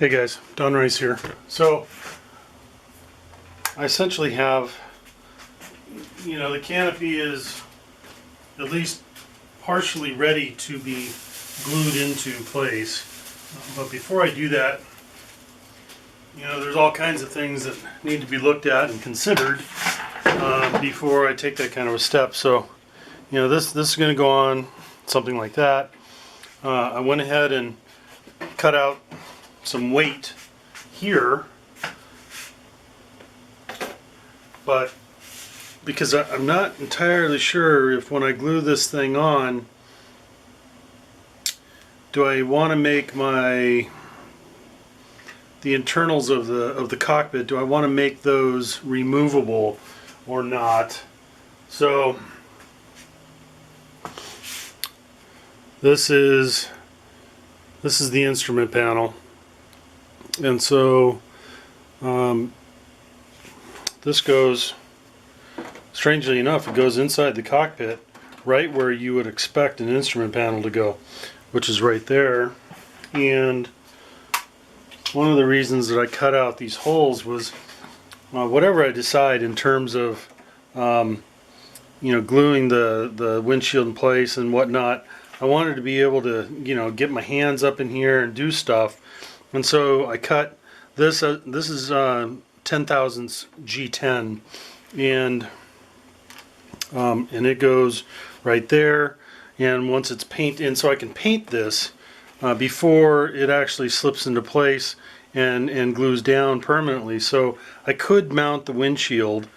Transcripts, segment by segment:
Hey guys, Don Rice here. So I essentially have, the canopy is at least partially ready to be glued into place. But before I do that, there's all kinds of things that need to be looked at and considered before I take that kind of a step. So, this is going to go on something like that. I went ahead and cut out some weight here, but because I'm not entirely sure if when I glue this thing on, do I want to make the internals of the cockpit, do I want to make those removable or not? So this is the instrument panel. And so this goes, strangely enough, it goes inside the cockpit right where you would expect an instrument panel to go, which is right there. And one of the reasons that I cut out these holes was whatever I decide in terms of gluing the windshield in place and whatnot, I wanted to be able to get my hands up in here and do stuff. And so I cut this. This is 10 thousandths G10, and it goes right there. And once it's painted, and so I can paint this before it actually slips into place and glues down permanently. So I could mount the windshield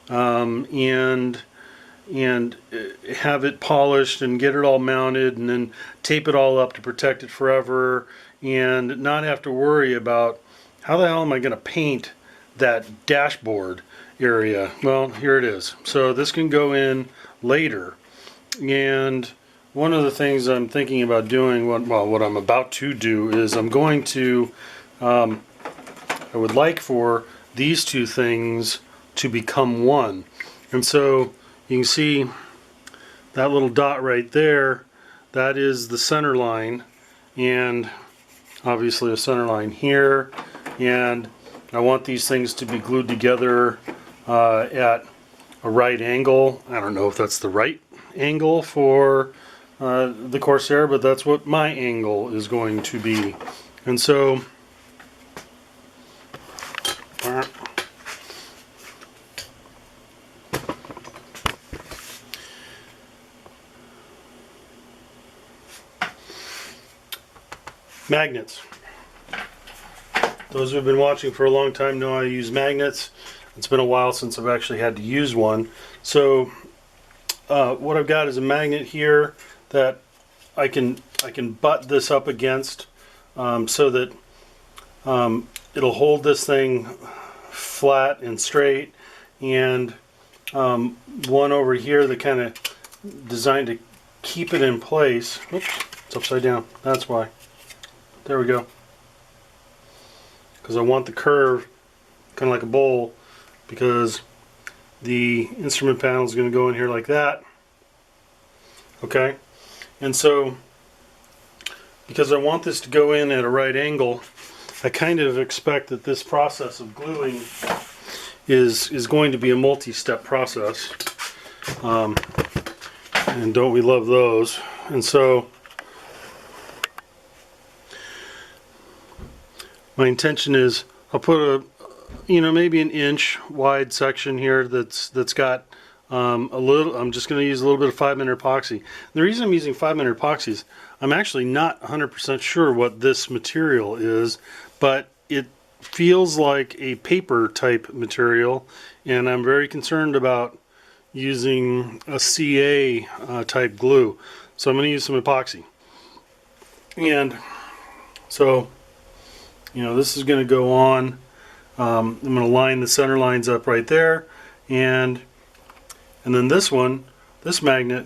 and have it polished and get it all mounted and then tape it all up to protect it forever and not have to worry about how the hell am I going to paint that dashboard area. Well, here it is. So this can go in later, and one of the things I'm thinking about doing, what I'm about to do, is I'm going to I would like for these two things to become one. And so you can see that little dot right there, that is the center line, and obviously a center line here, and I want these things to be glued together at a right angle. I don't know if that's the right angle for the Corsair, but that's what my angle is going to be. And so magnets. Those who have been watching for a long time know I use magnets. It's been a while since I've actually had to use one. So what I've got is a magnet here that I can butt this up against so that it'll hold this thing flat and straight, and one over here that kind of designed to keep it in place. Oops, it's upside down. That's why. There we go. Because I want the curve kind of like a bowl, because the instrument panel is going to go in here like that. Okay, and so because I want this to go in at a right angle, I kind of expect that this process of gluing is going to be a multi-step process, and don't we love those? And so my intention is I'll put a maybe an inch wide section here that's got a little. I'm just going to use a little bit of 5-minute epoxy. The reason I'm using 5-minute epoxy is I'm actually not 100% sure what this material is, but it feels like a paper type material, and I'm very concerned about using a CA type glue. So I'm going to use some epoxy, and so this is going to go on. I'm going to line the center lines up right there, and then this magnet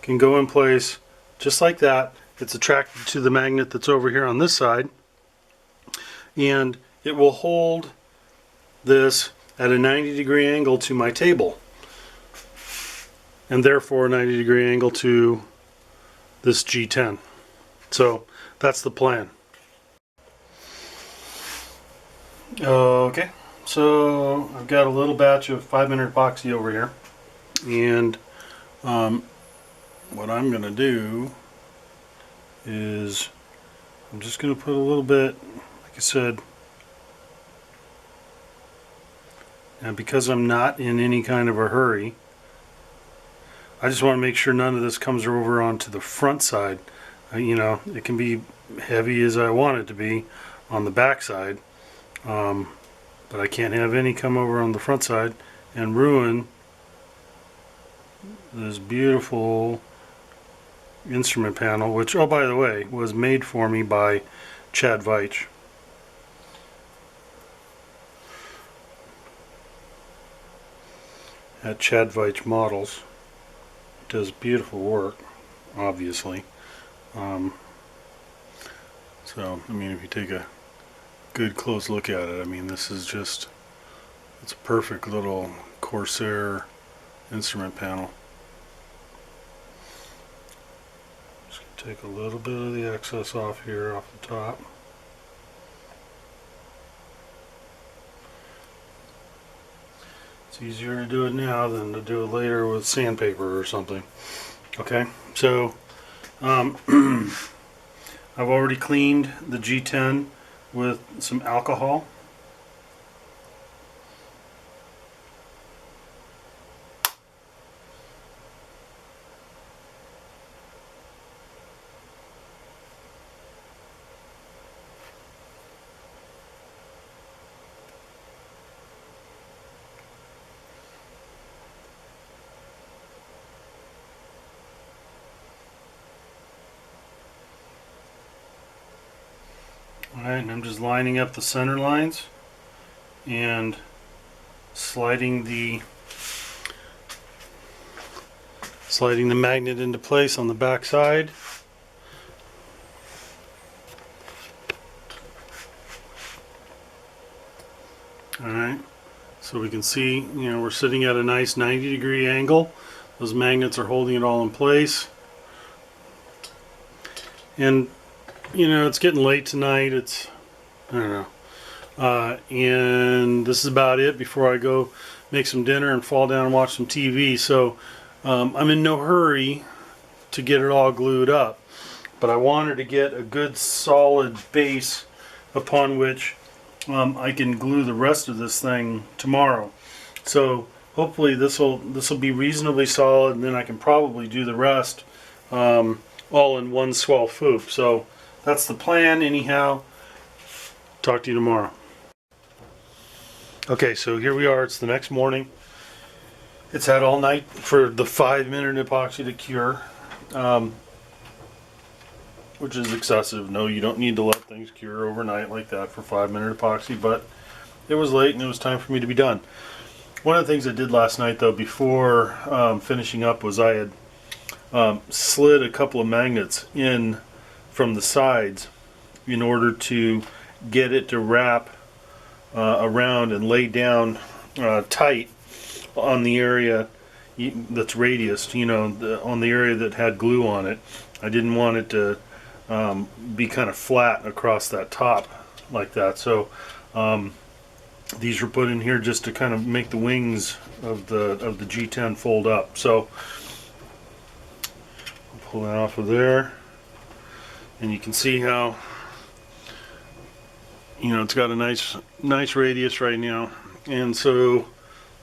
can go in place just like that. It's attracted to the magnet that's over here on this side, and it will hold this at a 90-degree angle to my table, and therefore a 90-degree angle to this G10. So that's the plan. Okay, so I've got a little batch of 5-minute epoxy over here, and what I'm going to do is I'm just going to put a little bit, like I said, and because I'm not in any kind of a hurry, I just want to make sure none of this comes over onto the front side. You know, it can be heavy as I want it to be on the back side, but I can't have any come over on the front side and ruin this beautiful instrument panel, which, oh, by the way, was made for me by Chad Veitch. At Chad Veitch Models. Does beautiful work, obviously. So, I mean, if you take a good close look at it, I mean, this is just, it's a perfect little Corsair instrument panel. Just gonna take a little bit of the excess off here, off the top. It's easier to do it now than to do it later with sandpaper or something. Okay, so I've already cleaned the G10 with some alcohol. Alright, and I'm just lining up the center lines and sliding the magnet into place on the back side. Alright, so we can see, you know, we're sitting at a nice 90-degree angle. Those magnets are holding it all in place. And you know, it's getting late tonight. It's, I don't know. And this is about it before I go make some dinner and fall down and watch some TV. So I'm in no hurry to get it all glued up. But I wanted to get a good solid base upon which I can glue the rest of this thing tomorrow. So hopefully this will be reasonably solid, and then I can probably do the rest all in one swell swoop. So that's the plan anyhow. Talk to you tomorrow. Okay, so here we are. It's the next morning. It's had all night for the 5-minute epoxy to cure, which is excessive. No, you don't need to let things cure overnight like that for 5-minute epoxy, but it was late and it was time for me to be done. One of the things I did last night, though, before finishing up, was I had slid a couple of magnets in from the sides in order to get it to wrap around and lay down tight on the area that's radiused, you know, on the area that had glue on it. I didn't want it to be kind of flat across that top like that. So these were put in here just to kind of make the wings of the G10 fold up. So I'll pull that off of there. And you can see how, you know, it's got a nice radius right now. And so the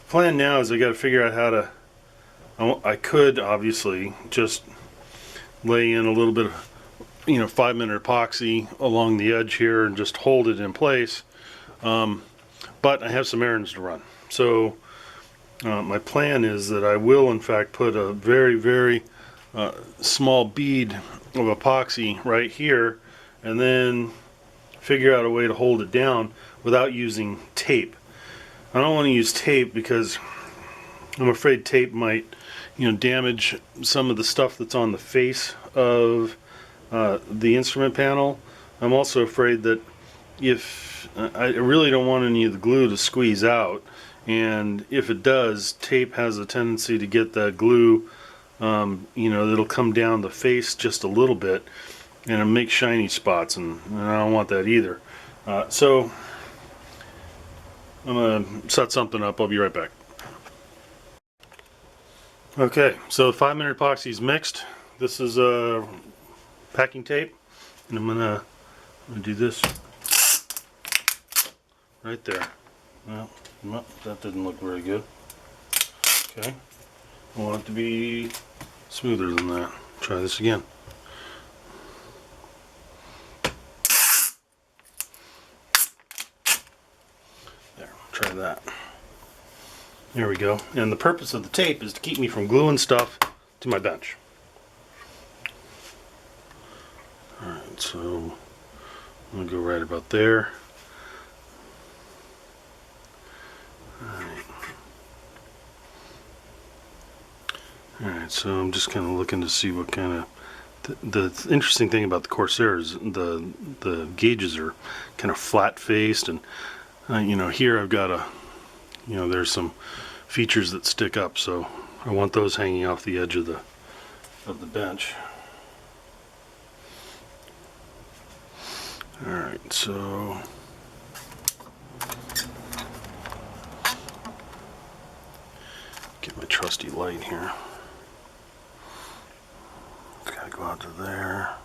plan now is I got to figure out how to, I could obviously just lay in a little bit of, you know, 5-minute epoxy along the edge here and just hold it in place. But I have some errands to run. So my plan is that I will in fact put a very, very small bead of epoxy right here, and then figure out a way to hold it down without using tape. I don't want to use tape because I'm afraid tape might, you know, damage some of the stuff that's on the face of the instrument panel. I'm also afraid that if I really don't want any of the glue to squeeze out, and if it does, tape has a tendency to get that glue, you know, it'll come down the face just a little bit and it'll make shiny spots, and I don't want that either. So I'm gonna set something up. I'll be right back. Okay, so 5-minute epoxy is mixed. This is packing tape, and I'm gonna do this right there. Well, that didn't look very good. Okay, I want it to be smoother than that. Try this again. There, try that. There we go. And the purpose of the tape is to keep me from gluing stuff to my bench. Alright, so I'm going to go right about there. Alright, so I'm just kind of looking to see what kind of... The interesting thing about the Corsair is the gauges are kind of flat-faced, and you know, here I've got there's some features that stick up, so I want those hanging off the edge of the bench. Alright, so get my trusty light here. Gotta go out to there.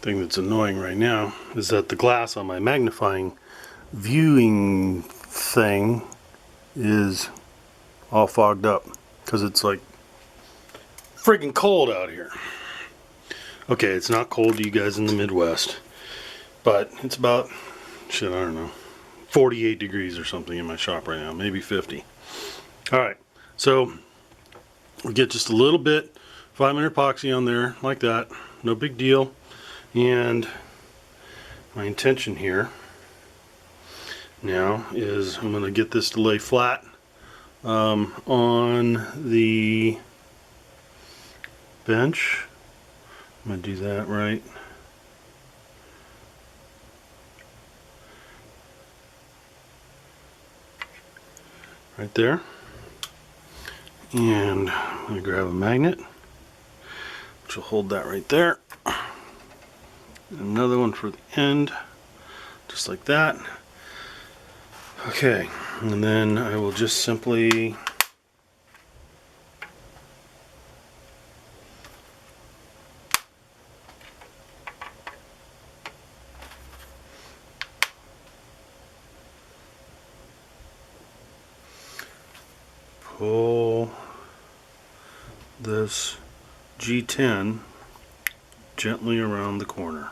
Thing that's annoying right now is that the glass on my magnifying viewing thing is all fogged up because it's like friggin' cold out here. Okay, it's not cold to you guys in the Midwest, but it's about, shit, I don't know, 48 degrees or something in my shop right now, maybe 50. Alright, so we get just a little bit 5-minute epoxy on there like that, no big deal. And my intention here now is I'm going to get this to lay flat on the bench. I'm going to do that right there. And I'm going to grab a magnet, which will hold that right there. Another one for the end, just like that. Okay, and then I will just simply pull this G10 gently around the corner.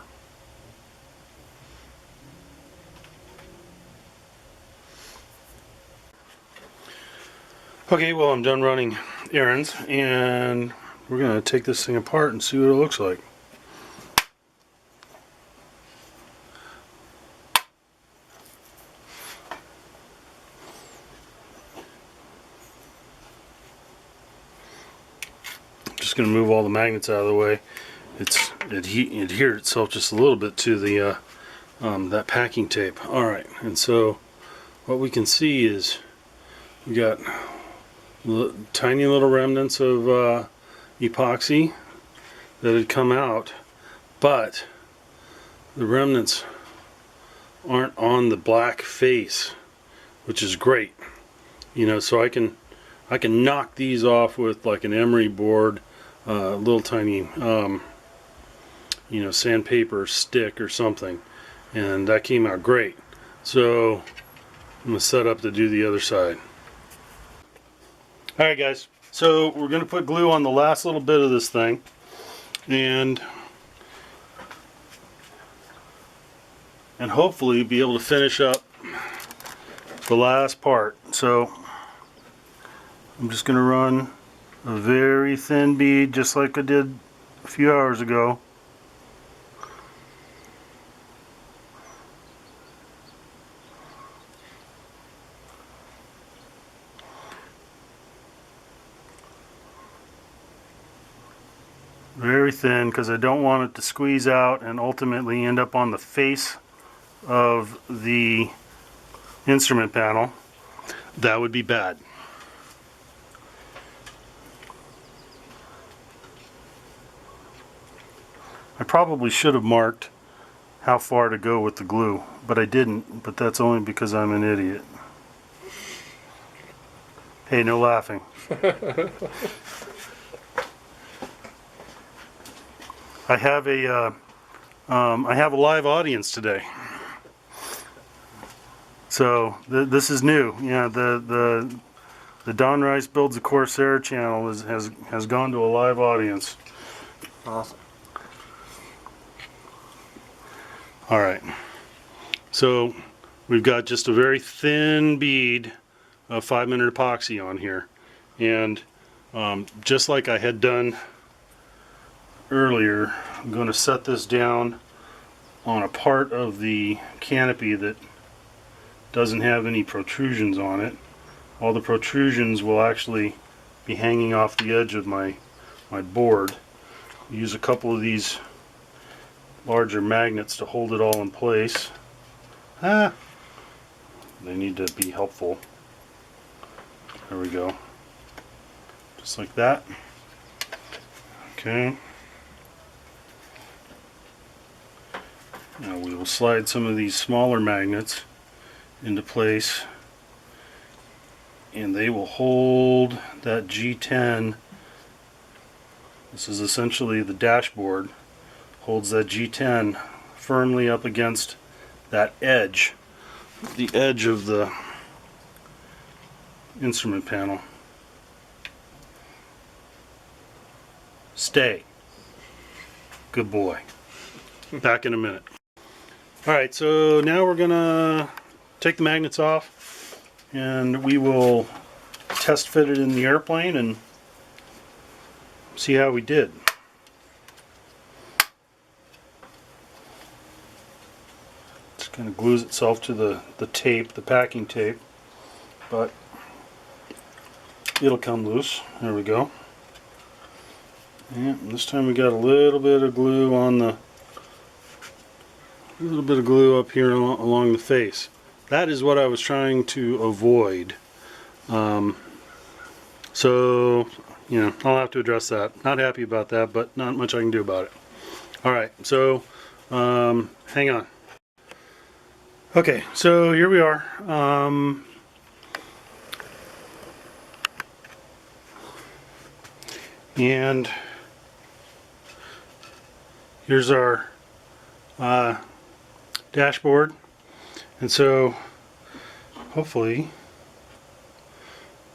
Okay, well, I'm done running errands, and we're going to take this thing apart and see what it looks like. Just going to move all the magnets out of the way. It's adhered itself just a little bit to the that packing tape. Alright, and so what we can see is we got tiny little remnants of epoxy that had come out, but the remnants aren't on the black face, which is great. You know, so I can I can knock these off with like an emery board, little tiny, you know, sandpaper stick or something, and that came out great. So I'm gonna set up to do the other side. All right, guys. So we're gonna put glue on the last little bit of this thing, and hopefully be able to finish up the last part. So I'm just going to run a very thin bead just like I did a few hours ago. Very thin, because I don't want it to squeeze out and ultimately end up on the face of the instrument panel. That would be bad. I probably should have marked how far to go with the glue, but I didn't, but that's only because I'm an idiot. Hey, no laughing. I have a live audience today. So this is new. Yeah, the Don Rice Builds a Corsair channel has gone to a live audience. Awesome. All right. So we've got just a very thin bead of 5-minute epoxy on here, and just like I had done earlier, I'm going to set this down on a part of the canopy that doesn't have any protrusions on it. All the protrusions will actually be hanging off the edge of my board. Use a couple of these larger magnets to hold it all in place. They need to be helpful. There we go. Just like that. Okay. Now we will slide some of these smaller magnets into place, and they will hold that G10. This is essentially the dashboard. Holds that G10 firmly up against that edge, the edge of the instrument panel. Stay. Good boy. Back in a minute. Alright, so now we're gonna take the magnets off, and we will test fit it in the airplane and see how we did. Just kind of glues itself to the tape, the packing tape, but it'll come loose. There we go. And this time we got a little bit of glue on the, a little bit of glue up here along the face. That is what I was trying to avoid. So, you know, I'll have to address that. Not happy about that, but not much I can do about it. Alright, so hang on. Okay, so here we are. And here's our dashboard. And so hopefully,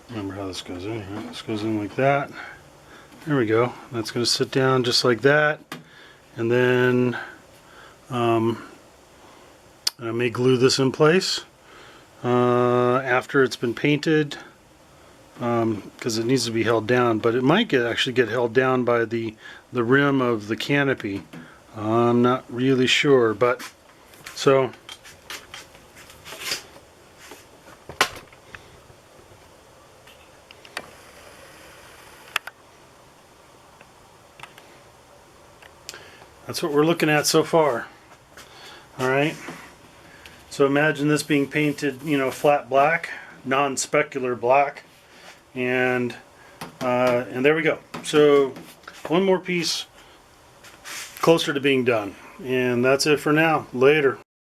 remember how this goes in here. This goes in like that. There we go. That's going to sit down just like that. And then I may glue this in place after it's been painted, because it needs to be held down, but it might actually get held down by the rim of the canopy. I'm not really sure, but so that's what we're looking at so far. All right. So imagine this being painted, you know, flat black, non-specular black, and there we go. So one more piece closer to being done, and that's it for now. Later.